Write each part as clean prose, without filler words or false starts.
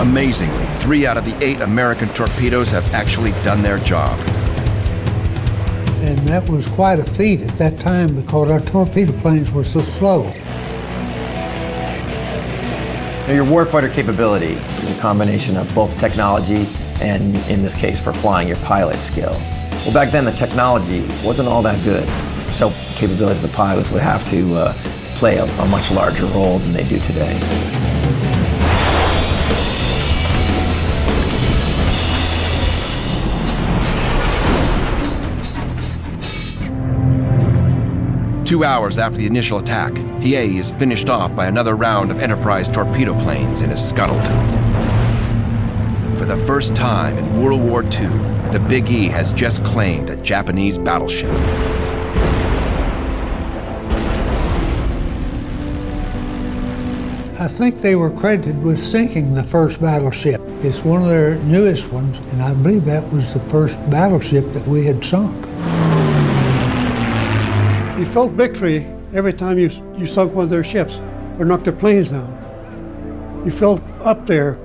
Amazingly, 3 out of the 8 American torpedoes have actually done their job. And that was quite a feat at that time because our torpedo planes were so slow. Now, your warfighter capability is a combination of both technology and, in this case, for flying, your pilot skill. Well, back then, the technology wasn't all that good, so capabilities of the pilots would have to play a much larger role than they do today. Two hours after the initial attack, Hiei is finished off by another round of Enterprise torpedo planes and is scuttled. For the first time in World War II, the Big E has just claimed a Japanese battleship. I think they were credited with sinking the first battleship. It's one of their newest ones, and I believe that was the first battleship that we had sunk. You felt victory every time you sunk one of their ships or knocked their planes down. You felt up there.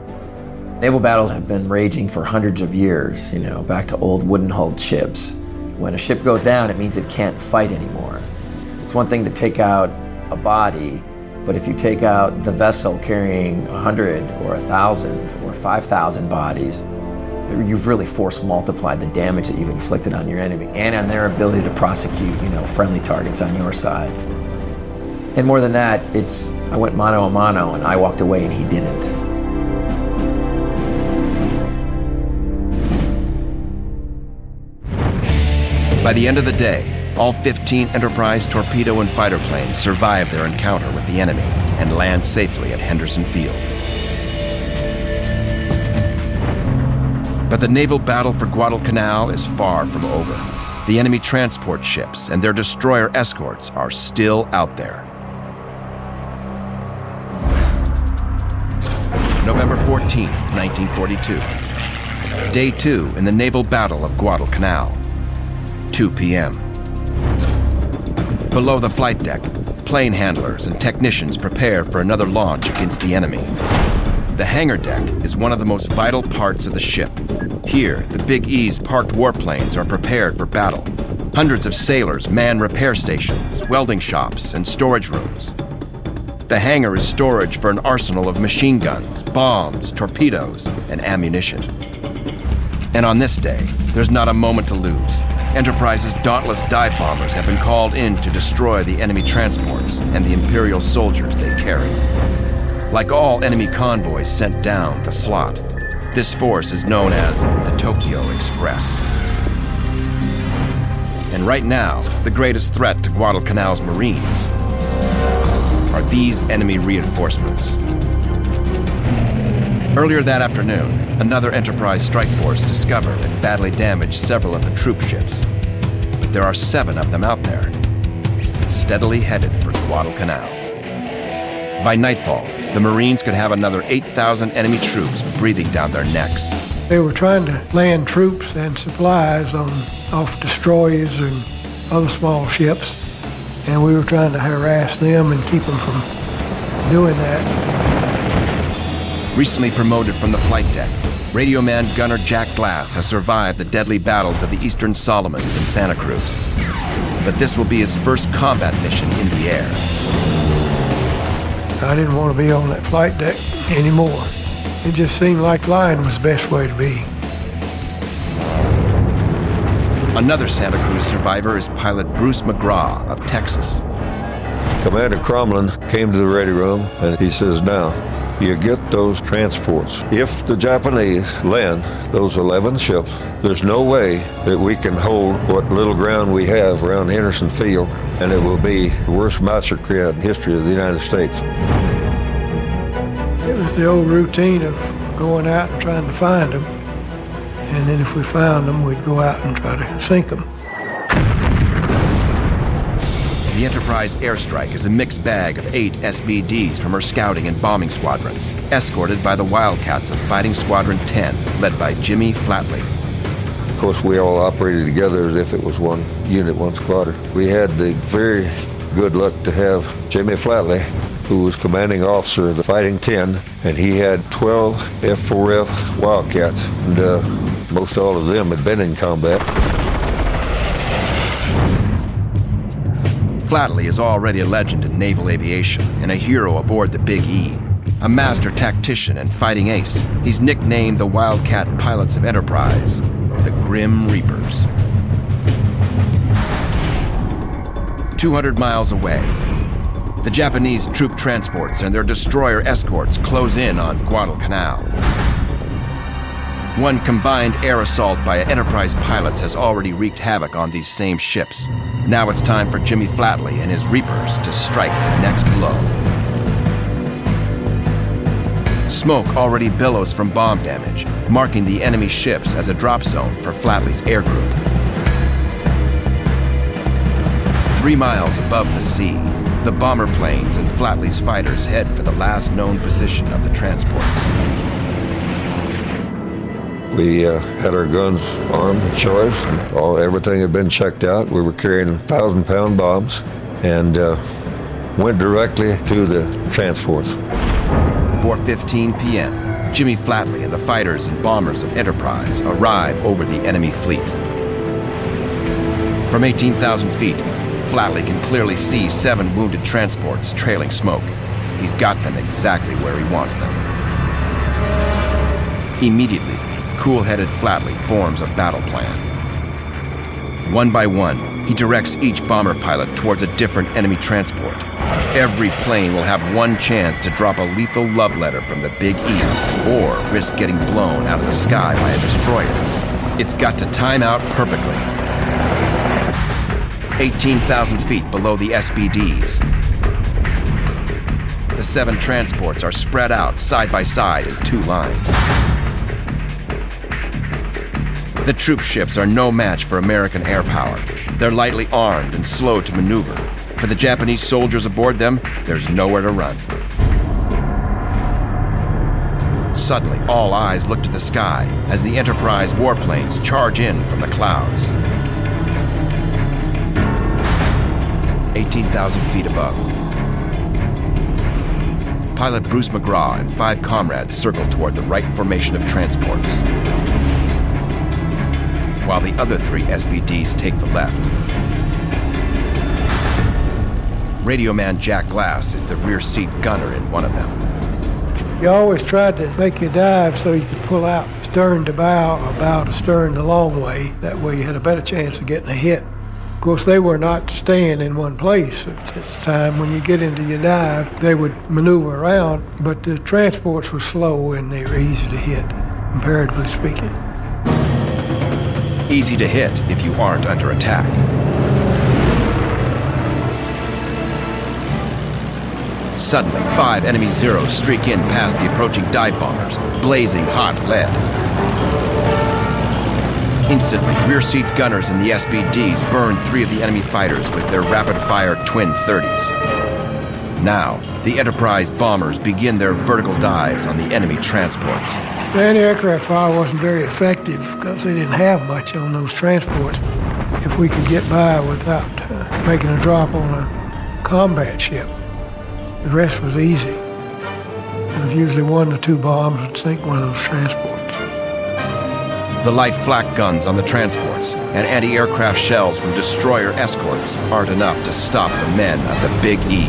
Naval battles have been raging for hundreds of years, back to old wooden-hulled ships. When a ship goes down, it means it can't fight anymore. It's one thing to take out a body, but if you take out the vessel carrying 100 or 1,000 or 5,000 bodies, you've really force multiplied the damage that you've inflicted on your enemy and on their ability to prosecute, friendly targets on your side. And more than that, I went mano a mano and I walked away and he didn't. By the end of the day, all 15 Enterprise torpedo and fighter planes survive their encounter with the enemy and land safely at Henderson Field. But the naval battle for Guadalcanal is far from over. The enemy transport ships and their destroyer escorts are still out there. November 14th, 1942. Day 2 in the naval battle of Guadalcanal. 2 p.m. Below the flight deck, plane handlers and technicians prepare for another launch against the enemy. The hangar deck is one of the most vital parts of the ship. Here, the Big E's parked warplanes are prepared for battle. Hundreds of sailors man repair stations, welding shops, and storage rooms. The hangar is storage for an arsenal of machine guns, bombs, torpedoes, and ammunition. And on this day, there's not a moment to lose. Enterprise's dauntless dive bombers have been called in to destroy the enemy transports and the Imperial soldiers they carry. Like all enemy convoys sent down the slot, this force is known as the Tokyo Express. And right now, the greatest threat to Guadalcanal's Marines are these enemy reinforcements. Earlier that afternoon, another Enterprise strike force discovered and badly damaged several of the troop ships. But there are 7 of them out there, steadily headed for Guadalcanal. By nightfall, the Marines could have another 8,000 enemy troops breathing down their necks. They were trying to land troops and supplies off destroyers and other small ships, and we were trying to harass them and keep them from doing that. Recently promoted from the flight deck, radio man gunner Jack Glass has survived the deadly battles of the Eastern Solomons and Santa Cruz. But this will be his first combat mission in the air. I didn't want to be on that flight deck anymore. It just seemed like flying was the best way to be. Another Santa Cruz survivor is pilot Bruce McGraw of Texas. Commander Crumlin came to the ready room and he says, now, you get those transports. If the Japanese land those 11 ships, there's no way that we can hold what little ground we have around Henderson Field, and it will be the worst massacre in the history of the United States. It was the old routine of going out and trying to find them, and then if we found them, we'd go out and try to sink them. The Enterprise airstrike is a mixed bag of 8 SBDs from her scouting and bombing squadrons, escorted by the Wildcats of Fighting Squadron 10, led by Jimmy Flatley. Of course, we all operated together as if it was one unit, one squadron. We had the very good luck to have Jimmy Flatley who was commanding officer of the Fighting 10, and he had 12 F4F Wildcats, and most all of them had been in combat. Flatley is already a legend in naval aviation and a hero aboard the Big E. A master tactician and fighting ace, he's nicknamed the Wildcat pilots of Enterprise, the Grim Reapers. 200 miles away, the Japanese troop transports and their destroyer escorts close in on Guadalcanal. One combined air assault by Enterprise pilots has already wreaked havoc on these same ships. Now it's time for Jimmy Flatley and his Reapers to strike the next blow. Smoke already billows from bomb damage, marking the enemy ships as a drop zone for Flatley's air group. 3 miles above the sea, the bomber planes and Flatley's fighters head for the last known position of the transports. We had our guns armed and charged, and everything had been checked out. We were carrying 1,000-pound bombs and went directly to the transports. 4:15 p.m., Jimmy Flatley and the fighters and bombers of Enterprise arrive over the enemy fleet. From 18,000 feet, Flatley can clearly see 7 wounded transports trailing smoke. He's got them exactly where he wants them. Immediately, cool-headed Flatley forms a battle plan. One by one, he directs each bomber pilot towards a different enemy transport. Every plane will have one chance to drop a lethal love letter from the Big E, or risk getting blown out of the sky by a destroyer. It's got to time out perfectly. 18,000 feet below the SBDs. The 7 transports are spread out side by side in 2 lines. The troop ships are no match for American air power. They're lightly armed and slow to maneuver. For the Japanese soldiers aboard them, there's nowhere to run. Suddenly, all eyes look to the sky as the Enterprise warplanes charge in from the clouds. 18,000 feet above. Pilot Bruce McGraw and 5 comrades circle toward the right formation of transports, while the other 3 SBDs take the left. Radio man Jack Glass is the rear seat gunner in one of them. You always tried to make your dive so you could pull out stern to bow or bow to stern the long way. That way you had a better chance of getting a hit. Of course, they were not staying in one place at the time. When you get into your dive, they would maneuver around, but the transports were slow and they were easy to hit, comparatively speaking. Easy to hit if you aren't under attack. Suddenly, 5 enemy Zeros streak in past the approaching dive bombers, blazing hot lead. Instantly, rear seat gunners in the SBDs burn 3 of the enemy fighters with their rapid-fire twin 30s. Now, the Enterprise bombers begin their vertical dives on the enemy transports. The anti-aircraft fire wasn't very effective because they didn't have much on those transports. If we could get by without making a drop on a combat ship, the rest was easy. It was usually 1 to 2 bombs would sink one of those transports. The light flak guns on the transports and anti-aircraft shells from destroyer escorts aren't enough to stop the men of the Big E.